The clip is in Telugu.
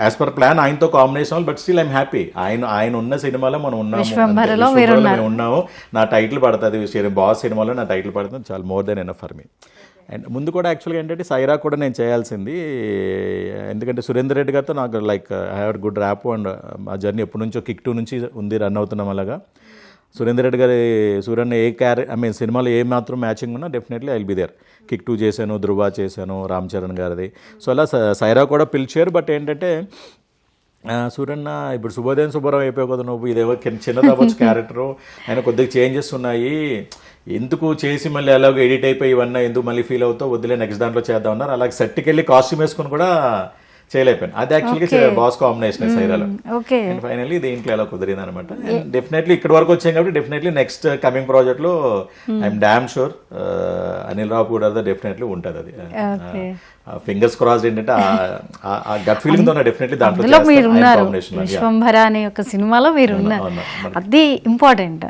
యాజ్ పర్ ప్లాన్ ఆయనతో combination, but still I'm happy. ఆయన ఉన్న సినిమాలో మనం విశ్వంభరలో మేము ఉన్నాము. నా టైటిల్ పడుతుంది, బాస్ సినిమాలో నా టైటిల్ పడుతుంది, చాలా more than enough for me. And ముందు కూడా యాక్చువల్గా ఏంటంటే సైరా కూడా నేను చేయాల్సింది, ఎందుకంటే సురేందర్ రెడ్డి గారితో నాకు like I have good rapport. And ఆ జర్నీ ఎప్పటి నుంచో కిక్ 2 నుంచి ఉంది, రన్ అవుతున్నాం. అలాగా సురేందర్ రెడ్డి గారి సూర్యన్న సినిమాలో ఏ మాత్రం మ్యాచింగ్ ఉన్నా definitely I will be there. Kick 2 చేశాను, ధృవ చేశాను, రామ్ చరణ్ గారిది. సో అలా సైరా కూడా పిలిచారు. బట్ ఏంటంటే సూర్యన్న ఇప్పుడు శుభోదయం శుభ్రం అయిపోయావు కదా నువ్వు, ఇదేవో చిన్నది అవ్వచ్చు క్యారెక్టరు, ఆయన కొద్దిగా చేంజెస్ ఉన్నాయి, ఎందుకు చేసి మళ్ళీ అలాగే ఎడిట్ అయిపోయి ఇవన్నీ ఎందుకు మళ్ళీ ఫీల్ అవుతావు, వద్దులే నెక్స్ట్ దాంట్లో చేద్దాం అన్నారు. అలాగే సెట్కి వెళ్ళి కాస్ట్యూమ్ వేసుకుని కూడా చేయలేకపోయాను. అది యాక్చువల్గా బాస్ కాంబినేషన్ సైరాలో. ఫైనల్లీ దీంట్లో ఎలా కుదిరింది అనమాట. డెఫినెట్లీ ఇక్కడ వరకు వచ్చాం కాబట్టి డెఫినెట్లీ నెక్స్ట్ కమింగ్ ప్రాజెక్ట్లో ఐఎమ్ డామ్ షూర్ అనిల్ రావు కూడా డెఫినెట్లీ ఉంటుంది. అది ఫింగర్స్ క్రాస్డ్. ఏంటంటే ఆ గట్ ఫీలింగ్ తో డెఫినెట్లీ దాంట్లో మీరు ఉన్నారు. విశ్వంభర అనే ఒక సినిమాలో మీరు ఉన్నారు, అది ఇంపార్టెంట్.